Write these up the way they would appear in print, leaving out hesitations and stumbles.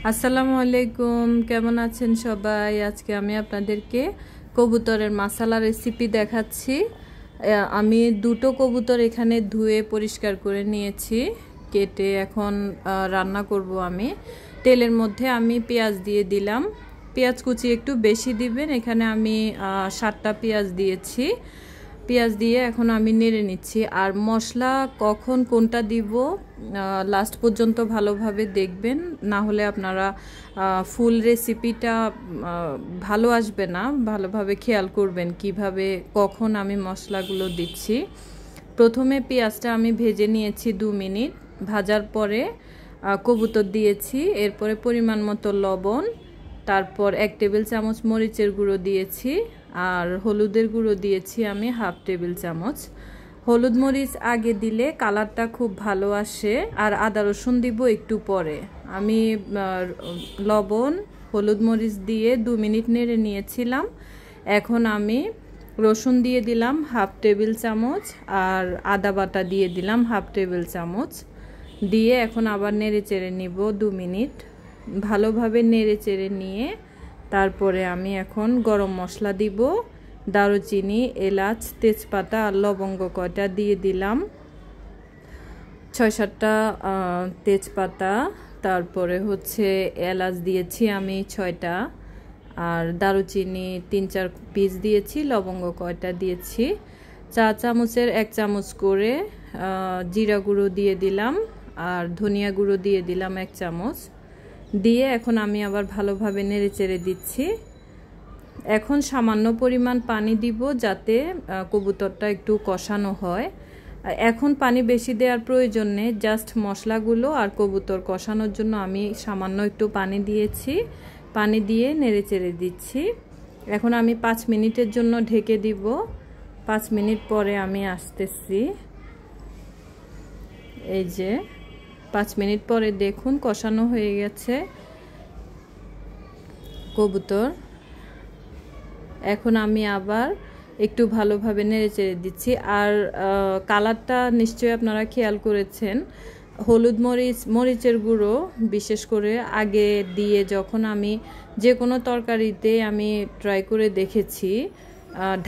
আসসালামু আলাইকুম, কেমন আছেন সবাই? আজকে আমি আপনাদেরকে কবুতরের মাসালা রেসিপি দেখাচ্ছি। আমি দুটো কবুতর এখানে ধুয়ে পরিষ্কার করে নিয়েছি, কেটে এখন রান্না করব। আমি তেলের মধ্যে আমি পেঁয়াজ দিয়ে দিলাম। পেঁয়াজ কুচি একটু বেশি দিবেন, এখানে আমি 7টা পেঁয়াজ দিয়েছি। পেঁয়াজ দিয়ে এখন আমি নেড়ে নিচ্ছি। আর মশলা কখন কোনটা দিব লাস্ট পর্যন্ত ভালোভাবে দেখবেন, না হলে আপনারা ফুল রেসিপিটা ভালো আসবে না। ভালোভাবে খেয়াল করবেন কিভাবে কখন আমি মশলাগুলো দিচ্ছি। প্রথমে পেঁয়াজটা আমি ভেজে নিয়েছি 2 মিনিট। ভাজার পরে কবুতর দিয়েছি, এরপরে পরিমাণ মতো লবণ, তারপর 1 টেবিল চামচ মরিচের গুঁড়ো দিয়েছি, আর হলুদের গুঁড়ো দিয়েছি আমি 1/2 টেবিল চামচ। হলুদ মরিচ আগে দিলে কালারটা খুব ভালো আসে, আর আদা রসুন দিব একটু পরে। আমি লবণ হলুদ মরিচ দিয়ে 2 মিনিট নেড়ে নিয়েছিলাম। এখন আমি রসুন দিয়ে দিলাম 1/2 টেবিল চামচ, আর আদা বাটা দিয়ে দিলাম 1/2 টেবিল চামচ। দিয়ে এখন আবার নেড়ে চেড়ে নিব 2 মিনিট। ভালোভাবে নেড়ে চেড়ে নিয়ে তারপরে আমি এখন গরম মশলা দিব। দারুচিনি, এলাচ, তেজপাতা আর লবঙ্গ কয়টা দিয়ে দিলাম। 6-7টা তেজপাতা, তারপরে হচ্ছে এলাচ দিয়েছি আমি 6টা, আর দারুচিনি 3-4 পিস দিয়েছি, লবঙ্গ কয়টা দিয়েছি। চা চামচের 1 চামচ করে জিরা গুঁড়ো দিয়ে দিলাম, আর ধনিয়া গুঁড়ো দিয়ে দিলাম 1 চামচ। দিয়ে এখন আমি আবার ভালোভাবে নেড়ে চেড়ে দিচ্ছি। এখন সামান্য পরিমাণ পানি দিব, যাতে কবুতরটা একটু কষানো হয়। এখন পানি বেশি দেওয়ার প্রয়োজন নেই, জাস্ট মশলাগুলো আর কবুতর কষানোর জন্য আমি সামান্য একটু পানি দিয়েছি। পানি দিয়ে নেড়ে চেড়ে দিচ্ছি। এখন আমি 5 মিনিটের জন্য ঢেকে দিব। 5 মিনিট পরে আমি আসতেছি। এই যে 5 মিনিট পরে দেখুন কষানো হয়ে গেছে কবুতর। এখন আমি আবার একটু ভালোভাবে নেড়ে চেড়ে দিচ্ছি। আর কালারটা নিশ্চয়ই আপনারা খেয়াল করেছেন, হলুদ মরিচের গুঁড়ো বিশেষ করে আগে দিয়ে যখন আমি যে কোনো তরকারিতে আমি ট্রাই করে দেখেছি,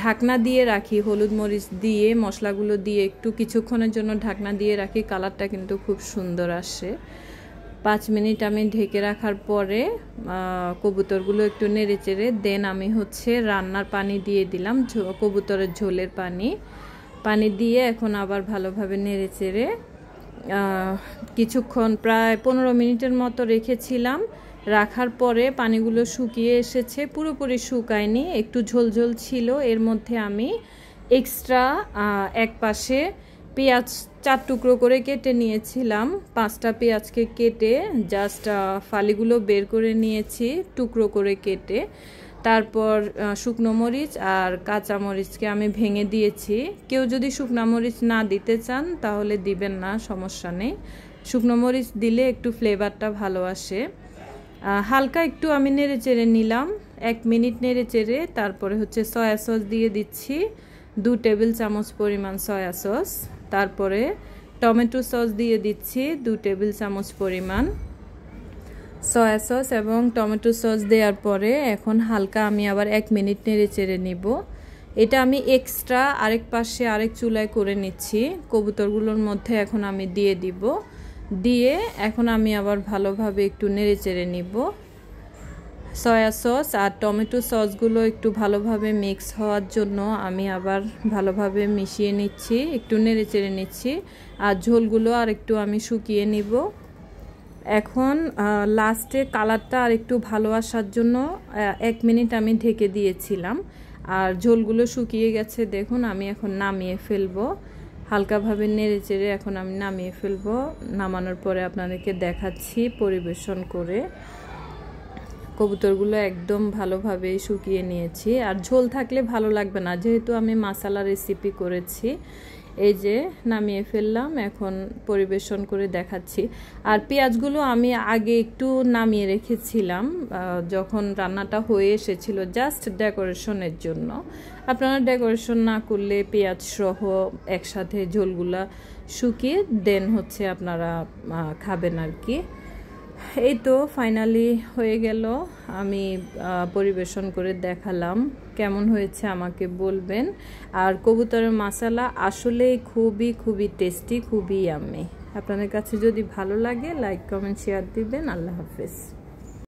ঢাকনা দিয়ে রাখি, হলুদ মরিচ দিয়ে মশলাগুলো দিয়ে একটু কিছুক্ষণের জন্য ঢাকনা দিয়ে রাখি, কালারটা কিন্তু খুব সুন্দর আসে। 5 মিনিট আমি ঢেকে রাখার পরে কবুতরগুলো একটু নেড়ে চেড়ে দেন আমি হচ্ছে রান্নার পানি দিয়ে দিলাম, কবুতরের ঝোলের পানি দিয়ে এখন আবার ভালোভাবে নেড়ে চেড়ে কিছুক্ষণ প্রায় 15 মিনিটের মতো রেখেছিলাম। রাখার পরে পানিগুলো শুকিয়ে এসেছে, পুরোপুরি শুকায়নি, একটু ঝোলঝোল ছিল। এর মধ্যে আমি এক্সট্রা এক পাশে পেঁয়াজ 4 টুকরো করে কেটে নিয়েছিলাম। 5টা পেঁয়াজকে কেটে জাস্ট ফালিগুলো বের করে নিয়েছি টুকরো করে কেটে। তারপর শুকনো মরিচ আর কাঁচা মরিচকে আমি ভেঙে দিয়েছি। কেউ যদি শুকনো মরিচ না দিতে চান তাহলে দিবেন না, সমস্যা নেই। শুকনো মরিচ দিলে একটু ফ্লেভারটা ভালো আসে। হালকা একটু আমি নেড়ে চেড়ে নিলাম, 1 মিনিট নেড়ে চেড়ে তারপরে হচ্ছে সয়া সস দিয়ে দিচ্ছি, 2 টেবিল চামচ পরিমাণ সয়া সস। তারপরে টমেটো সস দিয়ে দিচ্ছি 2 টেবিল চামচ পরিমাণ। সয়া সস এবং টমেটো সস দেওয়ার পরে এখন হালকা আমি আবার 1 মিনিট নেড়ে চেড়ে নিব। এটা আমি এক্সট্রা আরেক পাশে আরেক চুলায় করে নিচ্ছি। কবুতরগুলোর মধ্যে এখন আমি দিয়ে দিব, দিয়ে এখন আমি আবার ভালোভাবে একটু নেড়ে চেড়ে নিব। সয়া সস আর টমেটো সসগুলো একটু ভালোভাবে মিক্স হওয়ার জন্য আমি আবার ভালোভাবে মিশিয়ে নিচ্ছি, একটু নেড়ে চেড়ে নিচ্ছি। আর ঝোলগুলো আর একটু আমি শুকিয়ে নিব। এখন লাস্টে কালারটা আর একটু ভালো আসার জন্য 1 মিনিট আমি ঢেকে দিয়েছিলাম। আর ঝোলগুলো শুকিয়ে গেছে দেখুন। আমি এখন নামিয়ে ফেলবো, হালকাভাবে নেড়ে চেড়ে এখন আমি নামিয়ে ফেলবো। নামানোর পরে আপনাদেরকে দেখাচ্ছি পরিবেশন করে। কবুতরগুলো একদম ভালোভাবে শুকিয়ে নিয়েছি, আর ঝোল থাকলে ভালো লাগবে না, যেহেতু আমি মশলা রেসিপি করেছি। এই যে নামিয়ে ফেললাম, এখন পরিবেশন করে দেখাচ্ছি। আর পেঁয়াজগুলো আমি আগে একটু নামিয়ে রেখেছিলাম যখন রান্নাটা হয়ে এসেছিল, জাস্ট ডেকোরেশনের জন্য। আপনারা ডেকোরেশন না করলে পেঁয়াজ সহ একসাথে ঝোলগুলা শুকিয়ে দেন হচ্ছে আপনারা খাবেন আর কি। এই তো ফাইনালি হয়ে গেল, আমি পরিবেশন করে দেখালাম। কেমন হয়েছে আমাকে বলবেন। আর কবুতরের মশলা আসলে খুবই টেস্টি, খুবই ইয়াম্মি। আপনাদের কাছে যদি ভালো লাগে লাইক কমেন্ট শেয়ার দিবেন। আল্লাহ হাফেজ।